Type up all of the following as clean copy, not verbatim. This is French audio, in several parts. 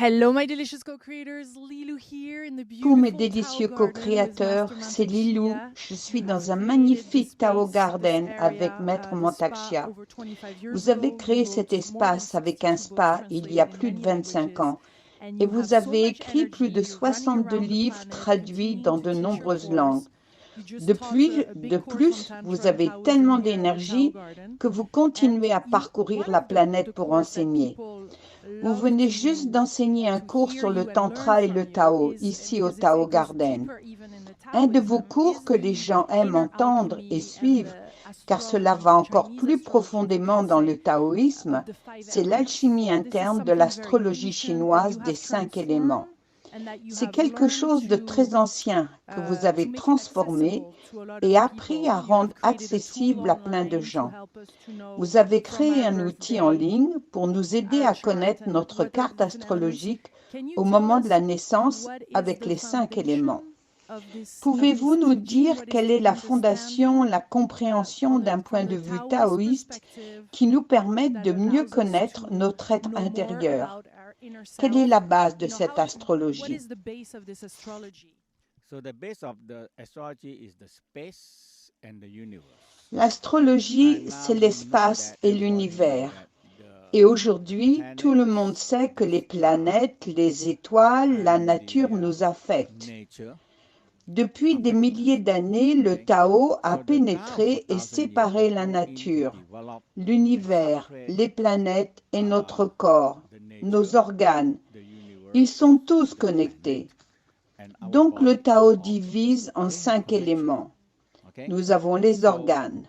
Hello, my delicious co-creators. Lilu here in the Pour mes beautiful Tao délicieux Garden with co-créateurs, Master c'est Lilou. Mantak Je Shia. suis You dans un created magnifique the Tao space, Garden this avec area, Maître the Mantak spa Shia. over 25 years Vous avez ago. You créé cet wrote more than espace avec un 62 books spa il y translated a in plus de many 25 languages. ans And et you vous have so avez much écrit plus de energy. You're running 62 around the livres planet, traduits continuing dans to de teach your nombreuses langues. course. You just taught a De big course on plus, Tantra vous and avez Taoism tellement here at the Tao d'énergie Garden. que vous And continuez à one parcourir la of planète the pour course that enseigner. people Vous love venez to juste d'enseigner un cours hear sur le you and learn Tantra et from le you Tao, is ici au because Tao it goes Garden. deeper even in the Un de vos Taoism cours is que les the gens aiment inner entendre et alchemy and suivre, the car cela astrology, va the encore Chinese plus astrology, if profondément you dans can le say, taoïsme, of the five c'est elements. l'alchimie So this is interne de something very l'astrologie ancient that chinoise you des have 5 éléments. transformed and that you C'est have quelque learned chose de très ancien que vous avez to make it transformé accessible to a lot et of appris people. à You have rendre created a tool accessible à plein de online to gens. help us to know Vous avez from créé our un outil en birthday ligne pour nous aider our à chart connaître and notre what are the carte different elements. astrologique Can you au tell moment de la us naissance what is avec the les 5 éléments. foundation of this Pouvez-vous nous teaching? dire What is quelle the est la understanding fondation, la compréhension d'un point from de the vue Taoist taoïste perspective qui nous permette that de mieux allows us connaître to notre être know more intérieur? about our inner Quelle est self? la base de You know, cette what astrologie? is the base of this astrology? So the base of the astrology is the space and the universe. L'astrologie, And c'est now we know l'espace that et everybody know l'univers. that Et aujourd'hui, tout le monde planets, sait que the les stars, planètes, les étoiles, la and nature the nous affectent. nature Depuis des affect milliers us. d'années, le Okay. Tao a So the Tao pénétré for et 1000 séparé years la go in to nature, develop and l'univers, separate les planètes et notre corps, the nos nature, organes. the universe, Ils sont tous the connectés. planet, and our Donc le body Tao all divise en very 5 connection. éléments. Okay. Nous avons les So organes,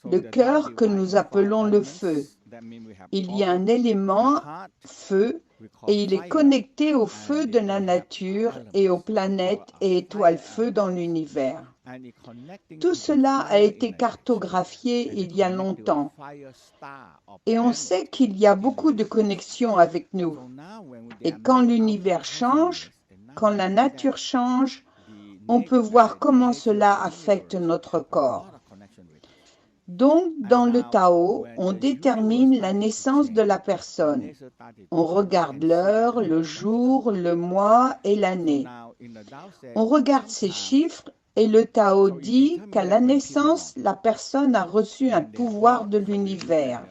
so le the Tao cœur que divide nous in 5 appelons le feu. elements. That means we have Il y a un organ, the élément, heart, feu, we call et il est fire, connecté au and feu de la we have nature et aux elements. planètes Our et étoiles fire feu dans elements. l'univers. And it connecting Tout to the cela a fire in été the nature. cartographié And il it y a connect to a longtemps. fire star or Et on planet sait qu'il y a in beaucoup the de universe. connexions avec nous. So now when there Et are quand many l'univers outcomes change, and now quand we la know that nature change, the on peut voir the comment nature cela of the affecte universe notre have a corps. lot of connection with us. Donc, dans And le now Tao, when on the universe détermine la started to naissance de change, la the personne. nature started On to change, we regarde can see the l'heure, le color jour, le mois et So l'année. now in the Tao said, On regarde ces sometime, chiffres et le Tao so it dit determines qu'à that la when people naissance, born, la personne a reçu un when they are pouvoir born, de so we look at l'univers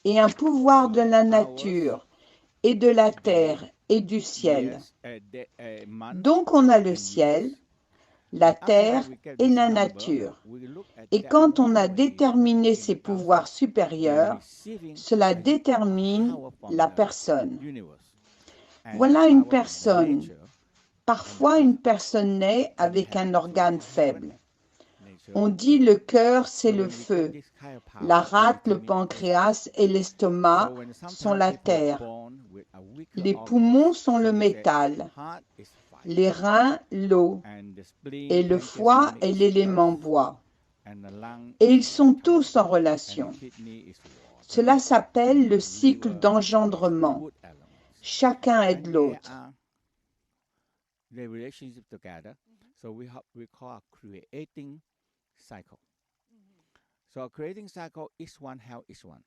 et un pouvoir de la nature et de la terre et du ciel. month, Donc on a le and ciel, years. la And after that, terre we get et this la number. nature. We look at Et that quand on one a way déterminé in ces the Tao pouvoirs said, we are supérieurs, receiving cela a détermine power from la the personne. universe. And Voilà the une power from the personne. nature Parfois, une personne naît and avec have un different organe faible. nature. On dit le cœur, c'est So le when we get feu. this kind of La power, it rate, le determines pancréas et l'estomac So when sont sometimes la people are terre. born with a weaker Les organs, poumons sont so le we say métal. heart is fire, Les reins, l'eau. and the spleen, Et le pancreas, foie stomach est is l'élément earth, bois. and the lung Et is ils sont water, tous en and relation. the kidney is water, Cela s'appelle and le the cycle liver is d'engendrement. wood elements. Chacun aide And they l'autre. are the relationship together. So we call a creating cycle. So a creating cycle is one, how is one.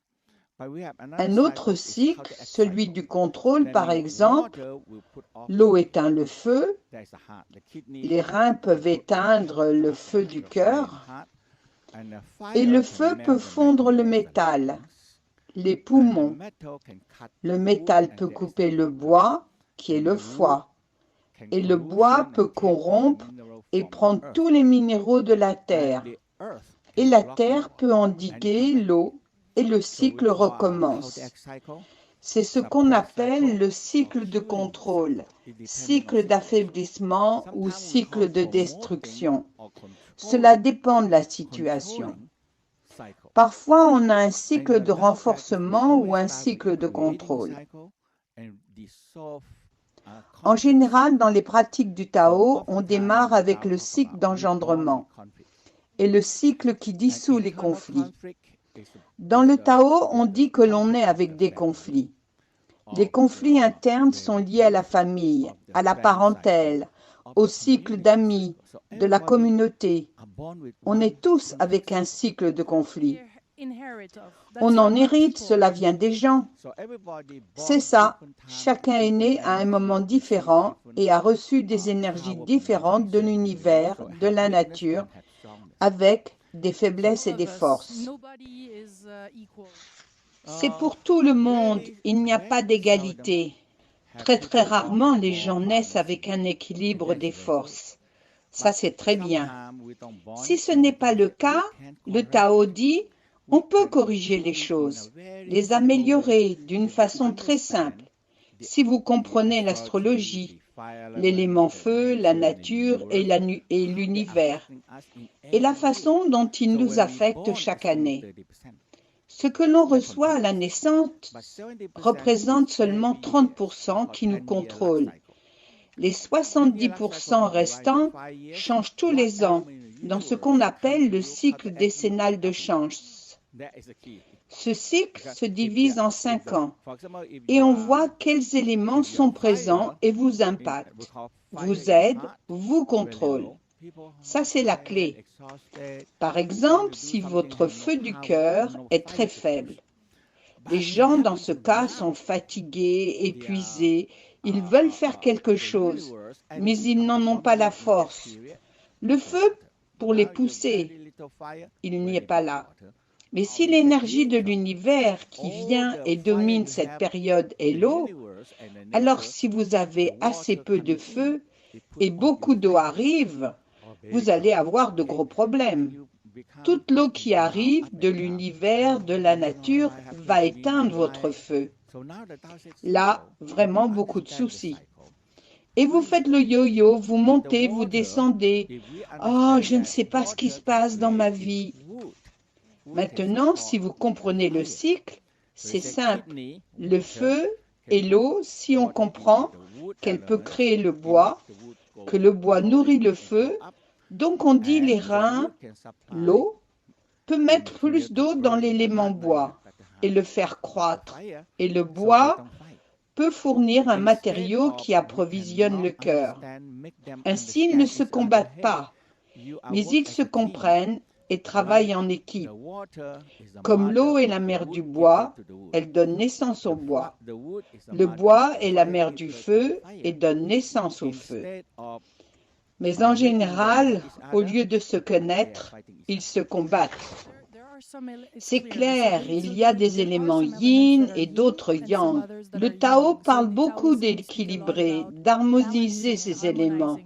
But we have another Un autre cycle, it's called cycle, the X celui cycle. du contrôle, That par means exemple, water will put off, l'eau éteint le feu, there's the heart, the kidney les reins peuvent will put off éteindre le the feu du fire in the cœur, heart, and the et fire le can feu melt peut the fondre metal, le that's the métal, lungs, les and the poumons. metal can cut Le the métal wood, peut and there is couper the le water, bois, qui est and le the wood foie, can et le bois corrosion peut and take all the corrompre mineral et from prendre the earth, tous les minéraux de la and terre. the earth Et can la block the terre water, peut and it endiguer come back. l'eau, et le So we cycle call how the recommence. X cycle, C'est ce qu'on suppress appelle cycle, le or cycle de healing contrôle, cycle. It depends on cycle situation. d'affaiblissement ou Sometimes we cycle call de promoting destruction. or Cela controlling, dépend de la situation. controlling cycle. Parfois, on a un And cycle the de Tao practice, we renforcement ou always un start with cycle de creating contrôle. cycle and dissolve En conflict général, cycle. dans les pratiques du So Tao, on oftentimes démarre in the avec Tao le talk cycle about we born with d'engendrement conflict. et le cycle qui And dissout les internal conflits. conflict Dans le Tao, on dit que l'on est avec des conflits. Les conflits internes sont liés à la famille, à la parentèle, au cycle d'amis, de la communauté. On est tous avec un cycle de conflits. On en hérite, cela vient des gens. C'est ça, chacun est né à un moment différent et a reçu des énergies différentes de l'univers, de la nature, avec des faiblesses et des forces. C'est pour tout le monde, il n'y a pas d'égalité. Très très rarement les gens naissent avec un équilibre des forces. Ça c'est très bien. Si ce n'est pas le cas, le Tao dit, on peut corriger les choses, les améliorer d'une façon très simple. Si vous comprenez l'astrologie, l'élément feu, la nature et l'univers, et la façon dont il nous affecte chaque année. Ce que l'on reçoit à la naissance représente seulement 30% qui nous contrôlent. Les 70% restants changent tous les ans dans ce qu'on appelle le cycle décennal de chance. Ce cycle se divise en 5 ans et on voit quels éléments sont présents et vous impactent, vous aident, vous contrôlent. Ça, c'est la clé. Par exemple, si votre feu du cœur est très faible, les gens dans ce cas sont fatigués, épuisés, ils veulent faire quelque chose, mais ils n'en ont pas la force. Le feu, pour les pousser, il n'y est pas là. Mais si l'énergie de l'univers qui vient et domine cette période est l'eau, alors si vous avez assez peu de feu et beaucoup d'eau arrive, vous allez avoir de gros problèmes. Toute l'eau qui arrive de l'univers, de la nature, va éteindre votre feu. Là, vraiment beaucoup de soucis. Et vous faites le yo-yo, vous montez, vous descendez. Oh, je ne sais pas ce qui se passe dans ma vie. Maintenant, si vous comprenez le cycle, c'est simple. Le feu et l'eau, si on comprend qu'elle peut créer le bois, que le bois nourrit le feu, donc on dit les reins, l'eau, peut mettre plus d'eau dans l'élément bois et le faire croître. Et le bois peut fournir un matériau qui approvisionne le cœur. Ainsi, ils ne se combattent pas, mais ils se comprennent et travaillent en équipe. Comme l'eau est la mère du bois, elle donne naissance au bois. Le bois est la mère du feu et donne naissance au feu. Mais en général, au lieu de se connaître, ils se combattent. C'est clair, il y a des éléments yin et d'autres yang. Le Tao parle beaucoup d'équilibrer, d'harmoniser ces éléments.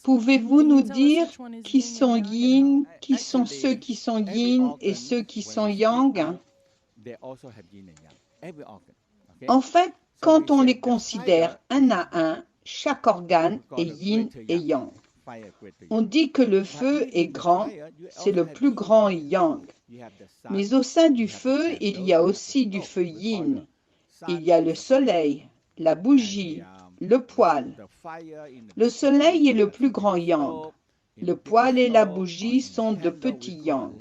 Pouvez-vous nous dire qui sont yin, qui sont ceux qui sont yin et ceux qui sont yang? En fait, quand on les considère un à un, chaque organe est yin et yang. On dit que le feu est grand, c'est le plus grand yang. Mais au sein du feu, il y a aussi du feu yin. Il y a le soleil, la bougie, le poêle. Le soleil est le plus grand yang. Le poêle et la bougie sont de petits yang.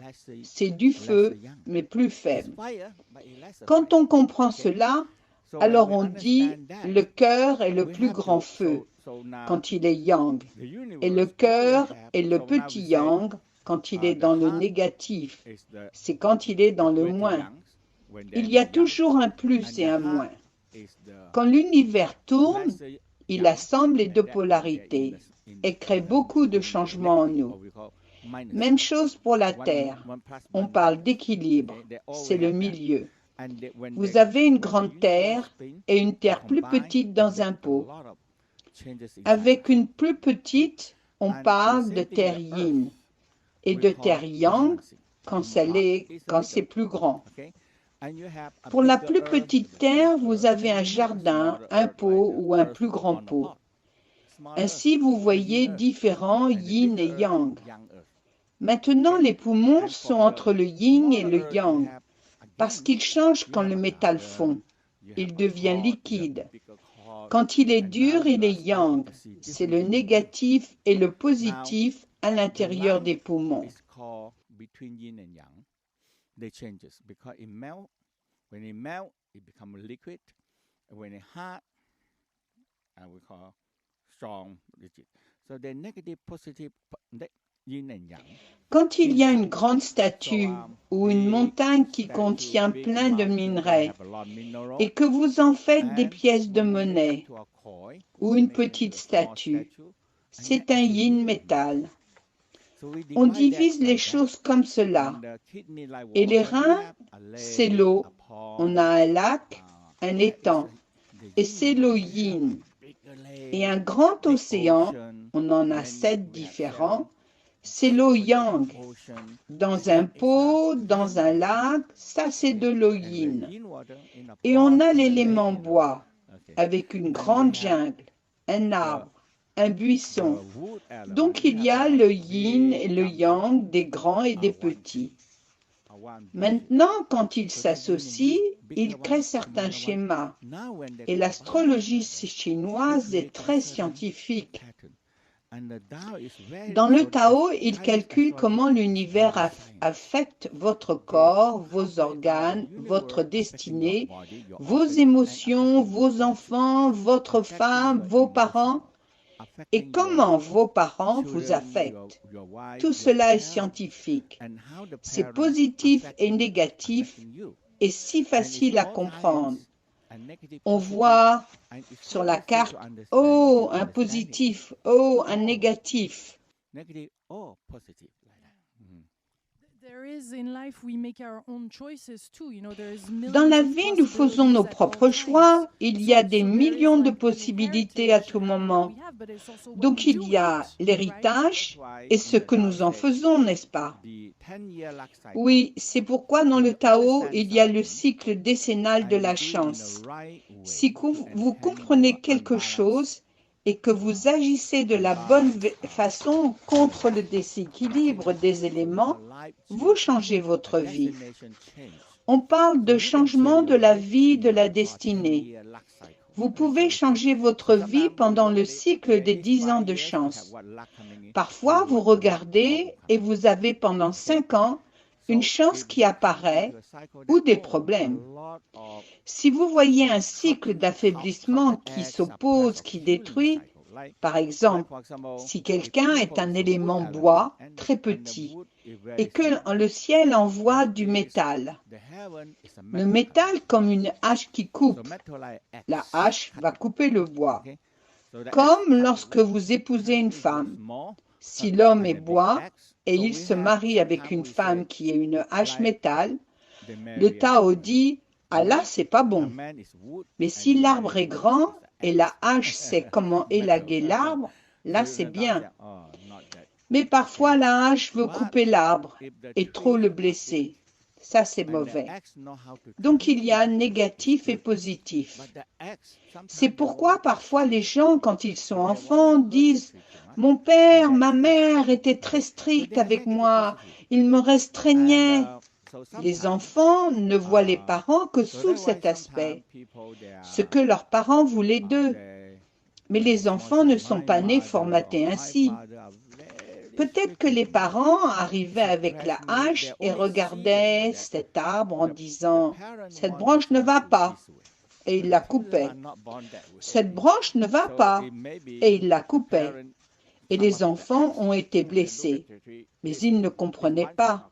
C'est du feu, mais plus faible. Quand on comprend cela, alors on dit le cœur est le plus grand feu quand il est yang, et le cœur est le petit yang quand il est dans le négatif, c'est quand il est dans le moins. Il y a toujours un plus et un moins. Quand l'univers tourne, il assemble les deux polarités et crée beaucoup de changements en nous. Même chose pour la Terre. On parle d'équilibre, c'est le milieu. Vous avez une grande terre et une terre plus petite dans un pot. Avec une plus petite, on parle de terre yin et de terre yang quand c'est plus grand. Pour la plus petite terre, vous avez un jardin, un pot ou un plus grand pot. Ainsi, vous voyez différents yin et yang. Maintenant, les poumons sont entre le yin et le yang parce qu'ils changent quand le métal fond. Il devient liquide. Quand il est dur, il est yang. C'est le négatif et le positif à l'intérieur des poumons. They changes because it melt. When it melt, it becomes liquid. When it hot, we call strong rigid. So the negative, positive, yin and yang. Quand il y a une grande statue ou une montagne qui contient plein de minerais et que vous en faites des pièces de monnaie ou une petite statue, c'est un yin métal. On divise les choses comme cela. Et les reins, c'est l'eau. On a un lac, un étang, et c'est l'eau yin. Et un grand océan, on en a 7 différents, c'est l'eau yang. Dans un pot, dans un lac, ça c'est de l'eau yin. Et on a l'élément bois, avec une grande jungle, un arbre, un buisson. Donc il y a le yin et le yang des grands et des petits. Maintenant, quand ils s'associent, ils créent certains schémas. Et l'astrologie chinoise est très scientifique. Dans le Tao, il calcule comment l'univers affecte votre corps, vos organes, votre destinée, vos émotions, vos enfants, votre femme, vos parents, et comment vos parents vous affectent. Tout cela est scientifique. C'est positif et négatif et si facile à comprendre. On voit sur la carte, oh, un positif, oh, un négatif. Negative or positive like that. Mhm. Dans la vie, nous faisons nos propres choix. Il y a des millions de possibilités à tout moment. Donc il y a l'héritage et ce que nous en faisons, n'est-ce pas? Oui, c'est pourquoi dans le Tao, il y a le cycle décennal de la chance. Si vous comprenez quelque chose et que vous agissez de la bonne façon contre le déséquilibre des éléments, vous changez votre vie. On parle de changement de la vie, de la destinée. Vous pouvez changer votre vie pendant le cycle des 10 ans de chance. Parfois, vous regardez et vous avez pendant 5 ans une chance qui apparaît ou des problèmes. Si vous voyez un cycle d'affaiblissement qui s'oppose, qui détruit, par exemple, si quelqu'un est un élément bois très petit et que le ciel envoie du métal, le métal comme une hache qui coupe, la hache va couper le bois. Comme lorsque vous épousez une femme, si l'homme est bois et il se marie avec une femme qui est une hache métal, le Tao dit « Ah là, c'est pas bon ». Mais si l'arbre est grand et la hache sait comment élaguer l'arbre, là c'est bien. Mais parfois la hache veut couper l'arbre et trop le blesser. Ça c'est mauvais. Donc il y a négatif et positif. C'est pourquoi parfois les gens, quand ils sont enfants, disent « Mon père, ma mère étaient très stricts avec moi, ils me restreignaient ». Les enfants ne voient les parents que sous cet aspect, ce que leurs parents voulaient d'eux. Mais les enfants ne sont pas nés formatés ainsi. Peut-être que les parents arrivaient avec la hache et regardaient cet arbre en disant « Cette branche ne va pas » et ils la coupaient. « Cette branche ne va pas » et ils la coupaient. Et les enfants ont été blessés, mais ils ne comprenaient pas.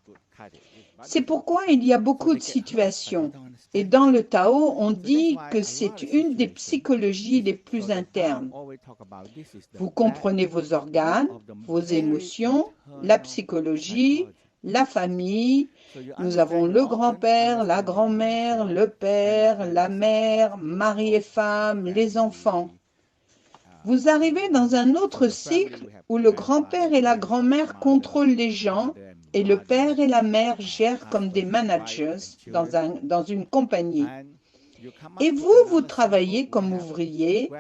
C'est pourquoi il y a beaucoup de situations. Et dans le Tao, on dit que c'est une des psychologies les plus internes. Vous comprenez vos organes, vos émotions, la psychologie, la famille. Nous avons le grand-père, la grand-mère, le père, la mère, mari et femme, les enfants. Vous arrivez dans un autre cycle où le grand-père et la grand-mère contrôlent les gens et le père et la mère gèrent comme des managers dans une compagnie. Et vous, vous travaillez comme ouvrier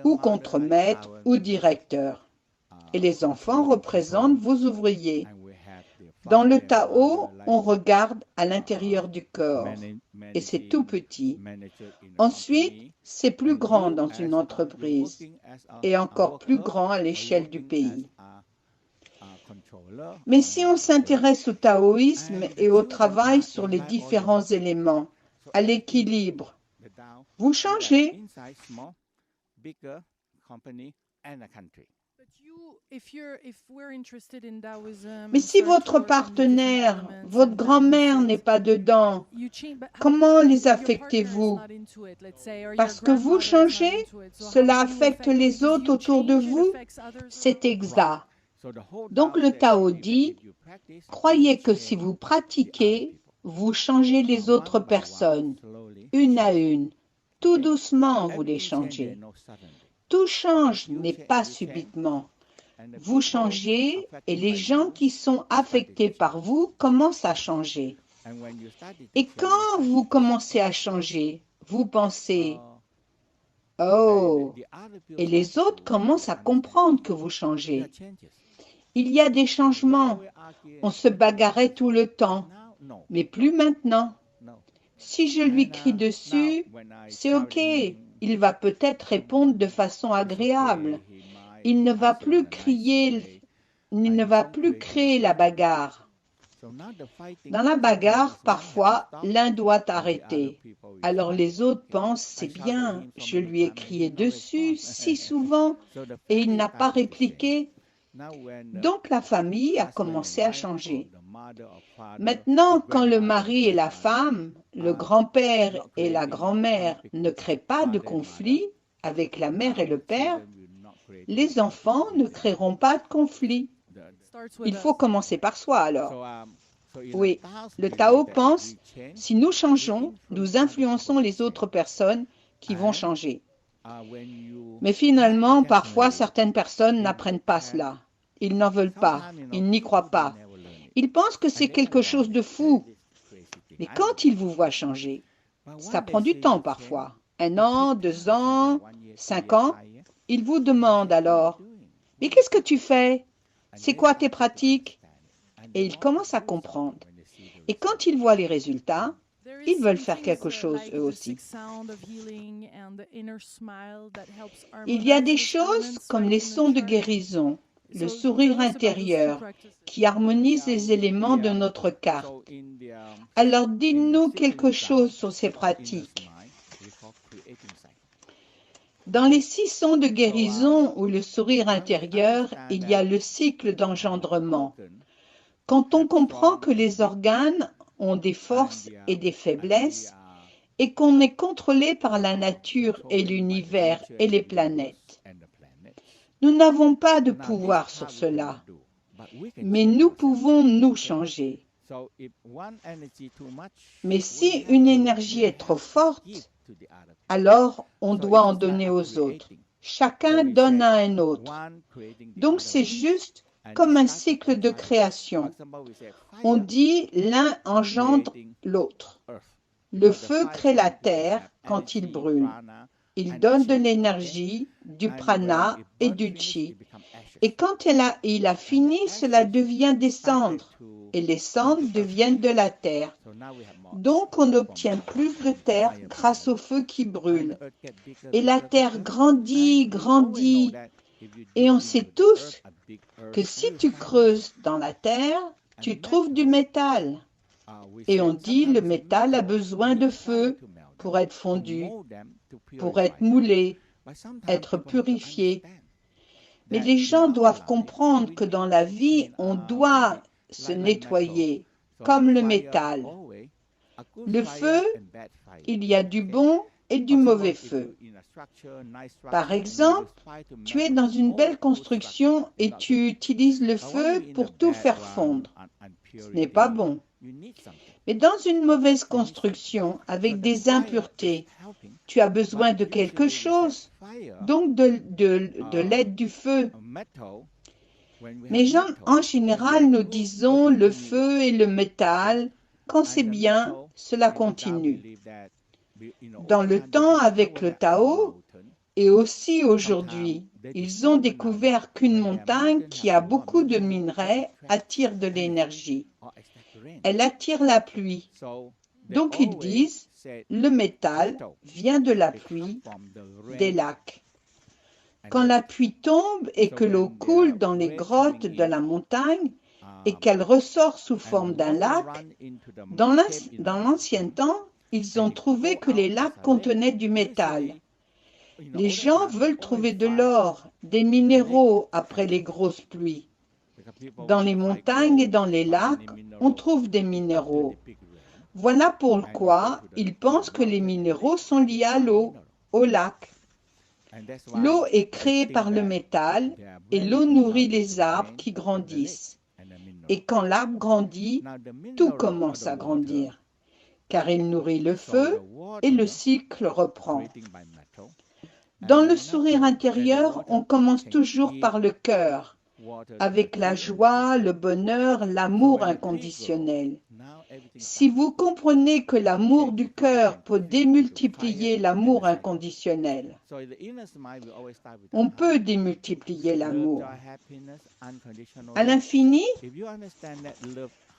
ou contremaître ou directeur. Et les enfants représentent vos ouvriers. Dans le Tao, on regarde à l'intérieur du corps et c'est tout petit. Ensuite, c'est plus grand dans une entreprise et encore plus grand à l'échelle du pays. Mais si on s'intéresse au taoïsme et au travail sur les différents éléments, à l'équilibre, vous changez. Mais si votre partenaire, votre grand-mère n'est pas dedans, comment les affectez-vous? Parce que vous changez, cela affecte les autres autour de vous? C'est exact. Donc le Tao dit, croyez que si vous pratiquez, vous changez les autres personnes, une à une. Tout doucement, vous les changez. Tout change, mais pas subitement. Vous changez et les gens qui sont affectés par vous commencent à changer. Et quand vous commencez à changer, vous pensez, oh, et les autres commencent à comprendre que vous changez. Il y a des changements. On se bagarrait tout le temps, mais plus maintenant. Si je lui crie dessus, c'est OK. Il va peut-être répondre de façon agréable. Il ne va plus crier, il ne va plus créer la bagarre. Dans la bagarre, parfois, l'un doit arrêter. Alors les autres pensent, c'est bien, je lui ai crié dessus si souvent et il n'a pas répliqué. Donc la famille a commencé à changer. Maintenant, quand le mari et la femme, le grand-père et la grand-mère ne créent pas de conflit avec la mère et le père, les enfants ne créeront pas de conflit. Il faut commencer par soi alors. Oui, le Tao pense, si nous changeons, nous influençons les autres personnes qui vont changer. Mais finalement, parfois, certaines personnes n'apprennent pas cela. Ils n'en veulent pas, ils n'y croient pas. Ils pensent que c'est quelque chose de fou. Mais quand ils vous voient changer, ça prend du temps parfois. 1 an, 2 ans, 5 ans. Ils vous demandent alors, « Mais qu'est-ce que tu fais? C'est quoi tes pratiques ?» Et ils commencent à comprendre. Et quand ils voient les résultats, ils veulent faire quelque chose eux aussi. Il y a des choses comme les sons de guérison, le sourire intérieur, qui harmonise les éléments de notre carte. Alors dites-nous quelque chose sur ces pratiques. Dans les 6 sons de guérison ou le sourire intérieur, il y a le cycle d'engendrement. Quand on comprend que les organes ont des forces et des faiblesses et qu'on est contrôlé par la nature et l'univers et les planètes. Nous n'avons pas de pouvoir sur cela, mais nous pouvons nous changer. Mais si une énergie est trop forte, alors on doit en donner aux autres. Chacun donne à un autre. Donc c'est juste comme un cycle de création. On dit l'un engendre l'autre. Le feu crée la terre quand il brûle. Il donne de l'énergie, du prana et du chi. Et quand il a fini, cela devient des cendres. Et les cendres deviennent de la terre. Donc on obtient plus de terre grâce au feu qui brûle. Et la terre grandit, grandit. Et on sait tous que si tu creuses dans la terre, tu trouves du métal. Et on dit le métal a besoin de feu pour être fondu, pour être moulé, être purifié. Mais les gens doivent comprendre que dans la vie, on doit se nettoyer, comme le métal. Le feu, il y a du bon et du mauvais feu. Par exemple, tu es dans une belle construction et tu utilises le feu pour tout faire fondre. Ce n'est pas bon. Mais dans une mauvaise construction, avec des impuretés, tu as besoin de quelque chose, donc de l'aide du feu. Mais en général, nous disons le feu et le métal, quand c'est bien, cela continue. Dans le temps avec le Tao, et aussi aujourd'hui, ils ont découvert qu'une montagne qui a beaucoup de minerais attire de l'énergie. Elle attire la pluie. Donc ils disent, le métal vient de la pluie, des lacs. Quand la pluie tombe et que l'eau coule dans les grottes de la montagne et qu'elle ressort sous forme d'un lac, dans l'ancien temps, ils ont trouvé que les lacs contenaient du métal. Les gens veulent trouver de l'or, des minéraux après les grosses pluies. Dans les montagnes et dans les lacs, on trouve des minéraux. Voilà pourquoi ils pensent que les minéraux sont liés à l'eau, au lac. L'eau est créée par le métal et l'eau nourrit les arbres qui grandissent. Et quand l'arbre grandit, tout commence à grandir, car il nourrit le feu et le cycle reprend. Dans le sourire intérieur, on commence toujours par le cœur, avec la joie, le bonheur, l'amour inconditionnel. Si vous comprenez que l'amour du cœur peut démultiplier l'amour inconditionnel, on peut démultiplier l'amour à l'infini,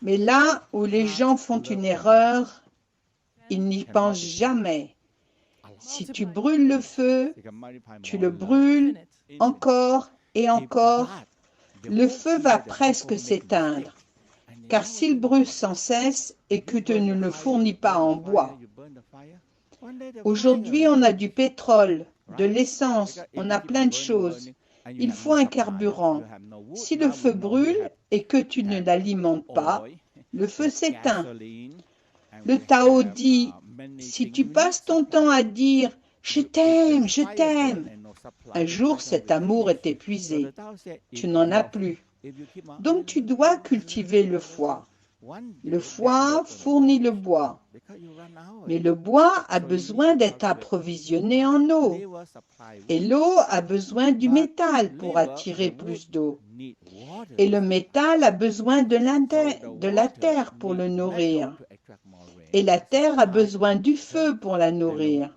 mais là où les gens font une erreur, ils n'y pensent jamais. Si tu brûles le feu, tu le brûles encore et encore, le feu va presque s'éteindre. Car s'il brûle sans cesse et que tu ne le fournis pas en bois. Aujourd'hui, on a du pétrole, de l'essence, on a plein de choses. Il faut un carburant. Si le feu brûle et que tu ne l'alimentes pas, le feu s'éteint. Le Tao dit, si tu passes ton temps à dire « je t'aime, un jour cet amour est épuisé. Tu n'en as plus. Donc tu dois cultiver le foie. Le foie fournit le bois. Mais le bois a besoin d'être approvisionné en eau. Et l'eau a besoin du métal pour attirer plus d'eau. Et le métal a besoin de la terre pour le nourrir. Et la terre a besoin du feu pour la nourrir.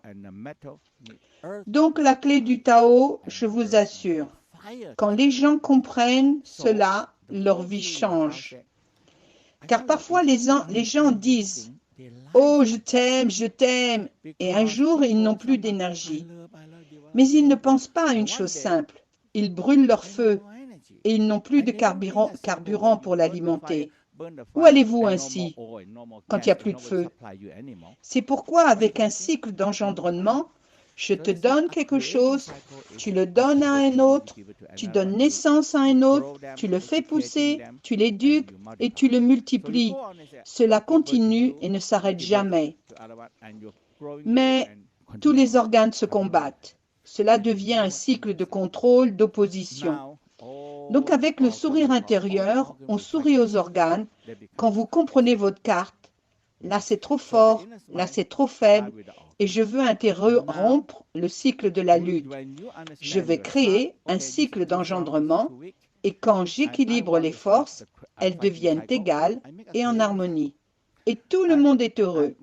Donc la clé du Tao, je vous assure, quand les gens comprennent cela, leur vie change. Car parfois les gens disent « Oh, je t'aime » et un jour ils n'ont plus d'énergie. Mais ils ne pensent pas à une chose simple. Ils brûlent leur feu et ils n'ont plus de carburant pour l'alimenter. Où allez-vous ainsi quand il n'y a plus de feu? C'est pourquoi avec un cycle d'engendrement, je te donne quelque chose, tu le donnes à un autre, tu donnes naissance à un autre, tu le fais pousser, tu l'éduques et tu le multiplies. Cela continue et ne s'arrête jamais. Mais tous les organes se combattent. Cela devient un cycle de contrôle, d'opposition. Donc avec le sourire intérieur, on sourit aux organes. Quand vous comprenez votre carte, là c'est trop fort, là c'est trop faible, et je veux interrompre le cycle de la lutte. Je vais créer un cycle d'engendrement, et quand j'équilibre les forces, elles deviennent égales et en harmonie. Et tout le monde est heureux.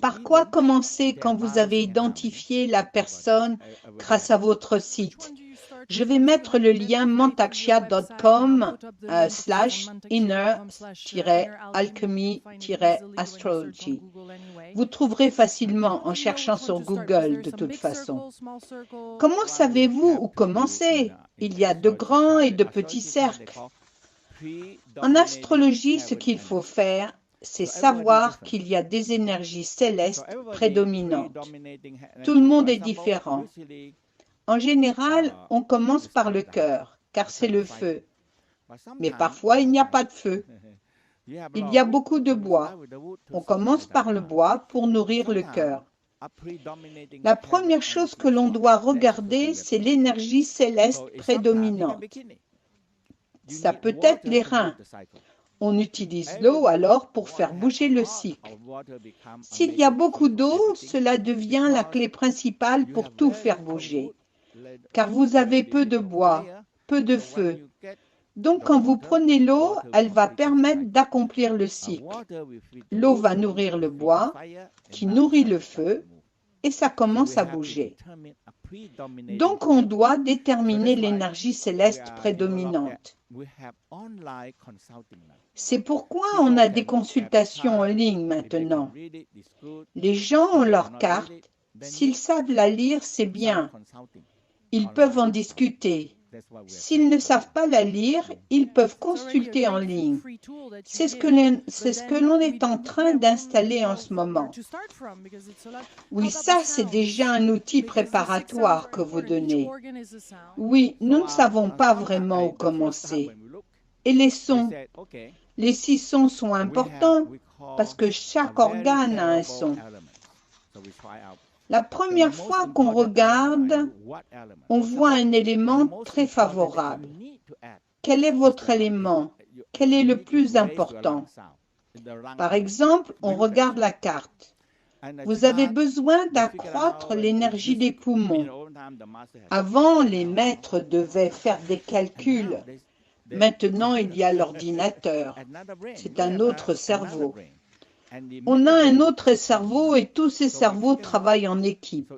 Par quoi commencer quand vous avez identifié la personne grâce à votre site? Je vais mettre le lien mantakshia.com/inner-alchemy-astrology. Vous trouverez facilement en cherchant sur Google de toute façon. Comment savez-vous où commencer? Il y a de grands et de petits cercles. En astrologie, ce qu'il faut faire, c'est savoir qu'il y a des énergies célestes prédominantes. Tout le monde est différent. En général, on commence par le cœur, car c'est le feu. Mais parfois, il n'y a pas de feu. Il y a beaucoup de bois. On commence par le bois pour nourrir le cœur. La première chose que l'on doit regarder, c'est l'énergie céleste prédominante. Ça peut être les reins. On utilise l'eau alors pour faire bouger le cycle. S'il y a beaucoup d'eau, cela devient la clé principale pour tout faire bouger. Car vous avez peu de bois, peu de feu. Donc quand vous prenez l'eau, elle va permettre d'accomplir le cycle. L'eau va nourrir le bois, qui nourrit le feu, et ça commence à bouger. Donc on doit déterminer l'énergie céleste prédominante. C'est pourquoi on a des consultations en ligne maintenant. Les gens ont leur carte. S'ils savent la lire, c'est bien. Ils peuvent en discuter. S'ils ne savent pas la lire, ils peuvent consulter en ligne. C'est ce que l'on est en train d'installer en ce moment. Oui, ça, c'est déjà un outil préparatoire que vous donnez. Oui, nous ne savons pas vraiment où commencer. Et les sons? Les 6 sons sont importants parce que chaque organe a un son. La première fois qu'on regarde, on voit un élément très favorable. Quel est votre élément? Quel est le plus important? Par exemple, on regarde la carte. Vous avez besoin d'accroître l'énergie des poumons. Avant, les maîtres devaient faire des calculs. Maintenant, il y a l'ordinateur. C'est un autre cerveau. On a un autre cerveau et tous ces cerveaux travaillent en équipe.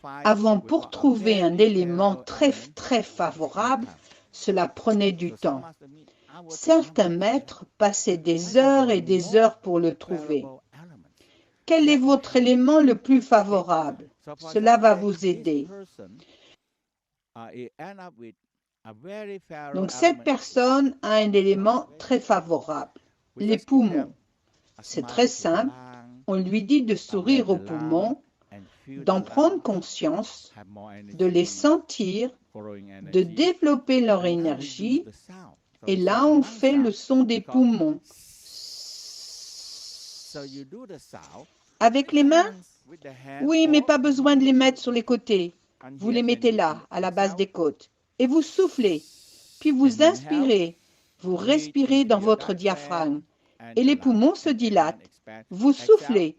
Avant, pour trouver un élément très favorable, cela prenait du temps. Certains maîtres passaient des heures et des heures pour le trouver. Quel est votre élément le plus favorable? Cela va vous aider. Donc, cette personne a un élément très favorable, les poumons. C'est très simple. On lui dit de sourire aux poumons, d'en prendre conscience, de les sentir, de développer leur énergie. Et là, on fait le son des poumons. Avec les mains? Oui, mais pas besoin de les mettre sur les côtés. Vous les mettez là, à la base des côtes. Et vous soufflez. Puis vous inspirez. Vous respirez dans votre diaphragme. Et les poumons se dilatent. Vous soufflez.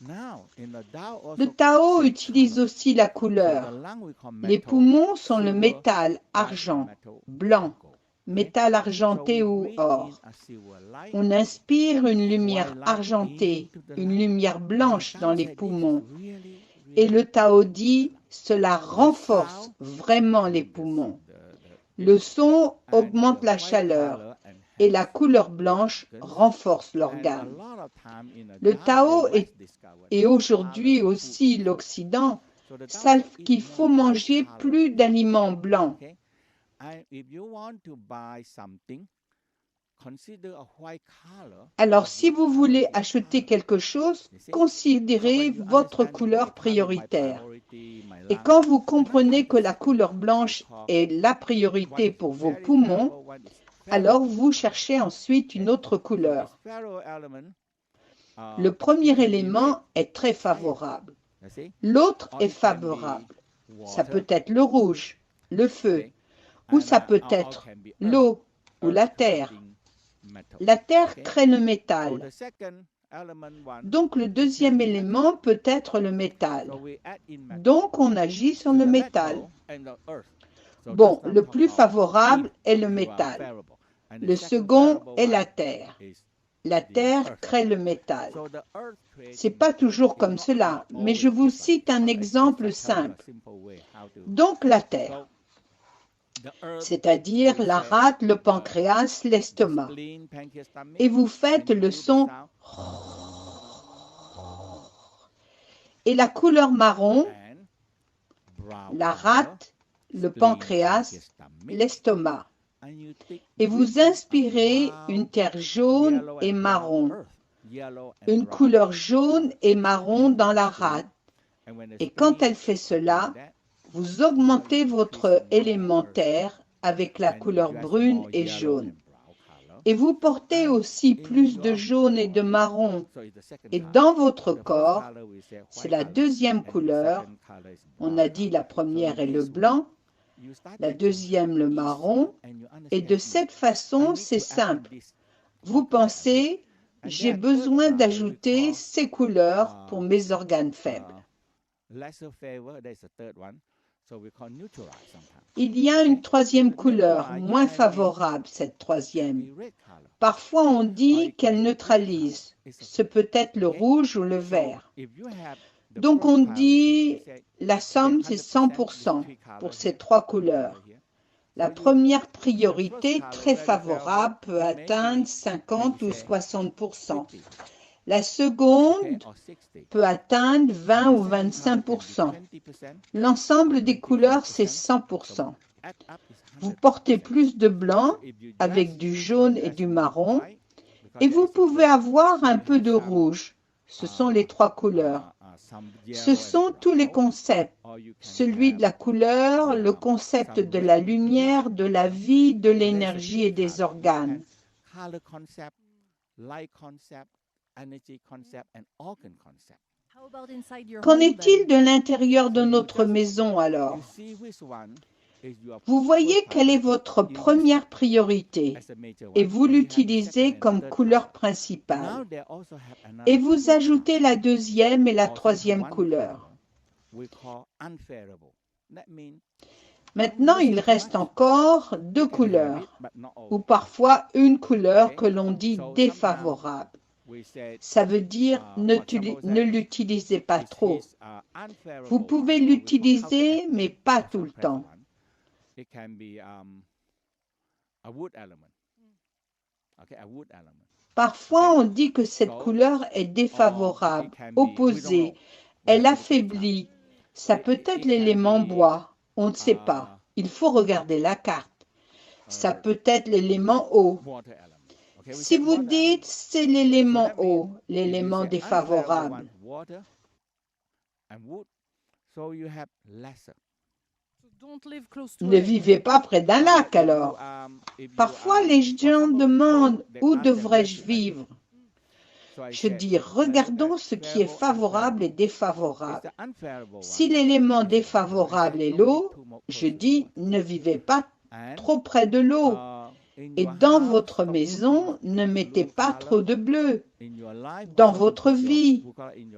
Le Tao utilise aussi la couleur. Les poumons sont le métal, argent, blanc, métal argenté ou or. On inspire une lumière argentée, une lumière blanche dans les poumons. Et le Tao dit, cela renforce vraiment les poumons. Le son augmente la chaleur et la couleur blanche renforce l'organe. Le Tao et aujourd'hui aussi l'Occident savent qu'il faut manger plus d'aliments blancs. Alors, si vous voulez acheter quelque chose, considérez votre couleur prioritaire. Et quand vous comprenez que la couleur blanche est la priorité pour vos poumons, alors vous cherchez ensuite une autre couleur. Le premier élément est très favorable. L'autre est favorable. Ça peut être le rouge, le feu, ou ça peut être l'eau ou la terre. La terre crée le métal. Donc le deuxième élément peut être le métal. Donc on agit sur le métal. Bon, le plus favorable est le métal. Le second est la terre. La terre crée le métal. C'est pas toujours comme cela, mais je vous cite un exemple simple. Donc la terre, c'est-à-dire la rate, le pancréas, l'estomac. Et vous faites le son. Et la couleur marron, la rate, le pancréas, l'estomac. Et vous inspirez une terre jaune et marron, une couleur jaune et marron dans la rate. Et quand elle fait cela, vous augmentez votre élémentaire avec la couleur brune et jaune. Et vous portez aussi plus de jaune et de marron. Et dans votre corps, c'est la deuxième couleur. On a dit la première est le blanc, la deuxième le marron. Et de cette façon, c'est simple. Vous pensez, j'ai besoin d'ajouter ces couleurs pour mes organes faibles. Il y a une troisième couleur, moins favorable, cette troisième. Parfois, on dit qu'elle neutralise. Ce peut être le rouge ou le vert. Donc, on dit la somme, c'est 100% pour ces trois couleurs. La première priorité, très favorable, peut atteindre 50 ou 60%. La seconde okay, or 60. peut atteindre 20 ou 25%. L'ensemble des couleurs, c'est 100%. Add up is Vous 100%. portez plus de blanc So if you avec dress- du jaune you et dress du more marron white, because et there vous is pouvez difference. avoir un You peu have de some, rouge. Ce sont les trois couleurs. some Ce yellow and sont tous les brown, concepts. or you can Celui have, de la couleur, le concept some de red la with blue. lumière, de la vie, de So there's a l'énergie few et des color. You organes. can color concept, light concept, energy concept, and organ concept. How about inside your Qu'en home est-il then? de l'intérieur de So you notre just- maison alors? You see which one is your Vous voyez first quelle est priority. votre You use première that priorité as a major et one, vous then you have the l'utilisez second and comme third couleur color. principale. Now they also have another Et vous two ajoutez la deuxième et la or troisième sometimes one couleur. color we call unfavorable. That means Maintenant, use il it too reste much. encore deux You can have it, couleurs but not ou always. parfois une couleur Okay. que l'on dit So sometimes défavorable. we said Ça veut dire for example, ne l'utilisez pas it's trop. his, unfavorable Vous pouvez one, or we call l'utiliser, counteractive, mais pas the tout le suppressed temps. one. It can be a wood element. Okay, a wood element. Parfois, on dit que cette So, couleur est or défavorable, it can be, we don't opposée, know. We elle have to look at the chart. affaiblit. Ça peut être It l'élément can be, bois, on ne sait pas. Il faut regarder la carte. Ça peut être l'élément eau. water element. Okay, we Si said vous water dites element. c'est l'élément So that eau, means l'élément if you say unfavorable défavorable, one, water and wood, so you have lesser. So don't live close to ne a lake. vivez pas près d'un lac alors. Parfois, les gens demandent où devrais-je vivre. Je dis, regardons ce qui est favorable et défavorable. Si l'élément défavorable est l'eau, je dis, ne vivez pas trop près de l'eau. Et dans votre maison, ne mettez pas trop de bleu. Dans votre vie,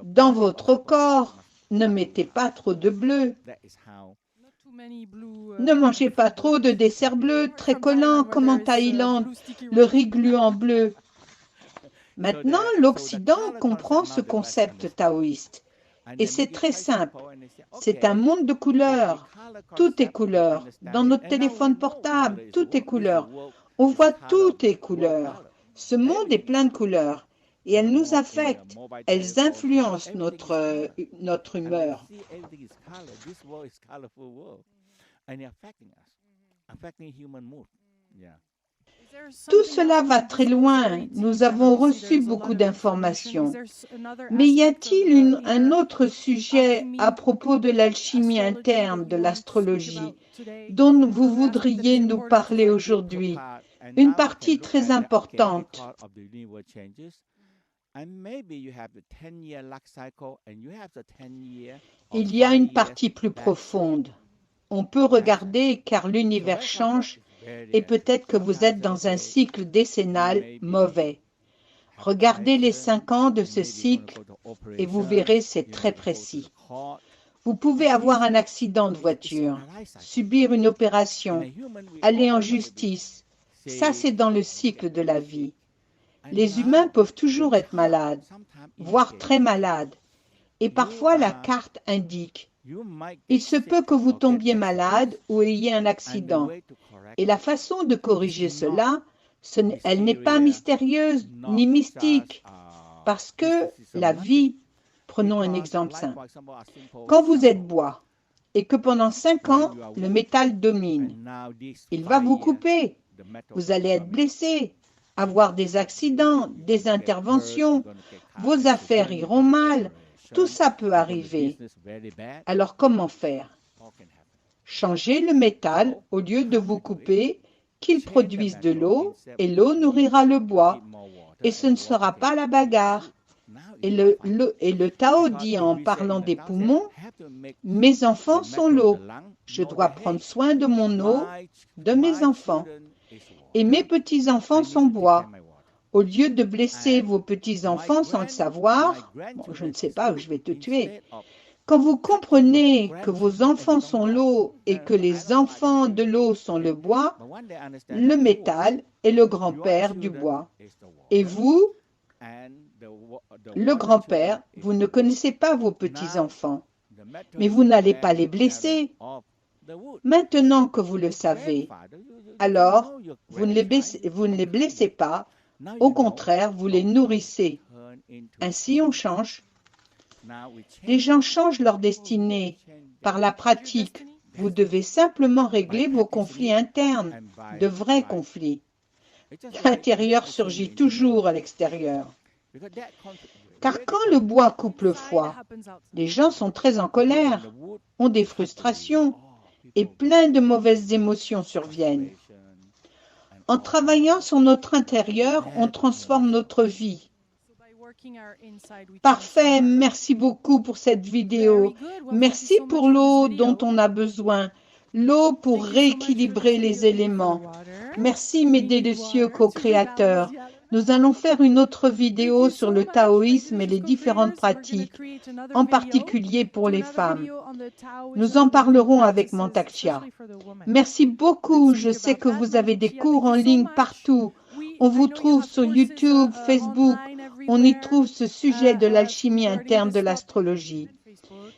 dans votre corps, ne mettez pas trop de bleu. Not too many blue, Ne mangez pas trop de desserts bleus très collants comme en Thaïlande, le riz gluant bleu. Maintenant, l'Occident comprend ce concept taoïste. Et c'est très simple. C'est un monde de couleurs. Tout est couleur. Dans notre téléphone portable, tout est couleur. On voit toutes les couleurs. Ce monde est plein de couleurs. Et elles nous affectent. Elles influencent notre humeur. Tout cela va très loin. Nous avons reçu beaucoup d'informations. Mais y a-t-il un autre sujet à propos de l'alchimie interne de l'astrologie dont vous voudriez nous parler aujourd'hui? Une partie très importante. Il y a une partie plus profonde. On peut regarder car l'univers change et peut-être que vous êtes dans un cycle décennal mauvais. Regardez les 5 ans de ce cycle et vous verrez, c'est très précis. Vous pouvez avoir un accident de voiture, subir une opération, aller en justice. Ça, c'est dans le cycle de la vie. Les humains peuvent toujours être malades, voire très malades. Et parfois, la carte indique. Il se peut que vous tombiez malade ou ayez un accident. Et la façon de corriger cela, elle n'est pas mystérieuse ni mystique, parce que la vie, prenons un exemple simple, quand vous êtes bois et que pendant 5 ans, le métal domine, il va vous couper, vous allez être blessé, avoir des accidents, des interventions, vos affaires iront mal, tout ça peut arriver. Alors comment faire? Changez le métal au lieu de vous couper, qu'il produise de l'eau et l'eau nourrira le bois et ce ne sera pas la bagarre. Et le Tao dit en parlant des poumons, mes enfants sont l'eau, je dois prendre soin de mon eau, de mes enfants. Et mes petits-enfants sont bois. Au lieu de blesser vos petits-enfants sans le savoir, bon, je ne sais pas où je vais te tuer. Quand vous comprenez que vos enfants sont l'eau et que les enfants de l'eau sont le bois, le métal est le grand-père du bois. Et vous, le grand-père, vous ne connaissez pas vos petits-enfants, mais vous n'allez pas les blesser. Maintenant que vous le savez, alors vous ne les blessez pas, au contraire, vous les nourrissez. Ainsi, on change. Les gens changent leur destinée par la pratique. Vous devez simplement régler vos conflits internes, de vrais conflits. L'intérieur surgit toujours à l'extérieur. Car quand le bois coupe le foie, les gens sont très en colère, ont des frustrations et plein de mauvaises émotions surviennent. En travaillant sur notre intérieur, on transforme notre vie. Parfait, merci beaucoup pour cette vidéo. Merci pour l'eau dont on a besoin, l'eau pour rééquilibrer les éléments. Merci mes délicieux co-créateurs. Nous allons faire une autre vidéo sur le taoïsme et les différentes pratiques, en particulier pour les femmes. Nous en parlerons avec Mantak-Chia. Merci beaucoup, je sais que vous avez des cours en ligne partout. On vous trouve sur YouTube, Facebook, on y trouve ce sujet de l'alchimie interne de l'astrologie.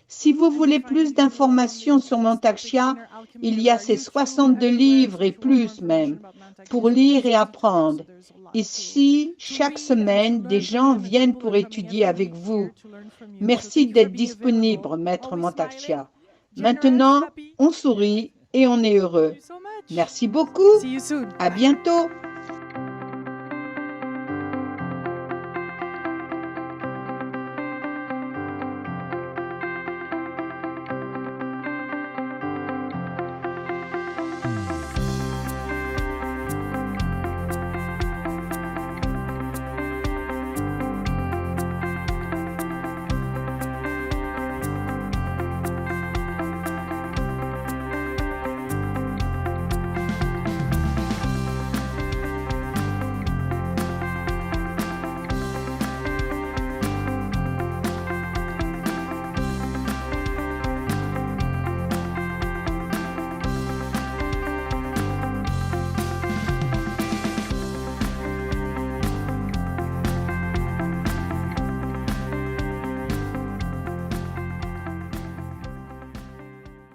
Si vous voulez plus d'informations sur Mantak-Chia, il y a ces 62 livres et plus même, pour lire et apprendre. Ici, chaque semaine, des gens viennent pour étudier avec vous. Merci d'être disponible, Maître Mantak-Chia. Maintenant, on sourit et on est heureux. Merci beaucoup. À bientôt.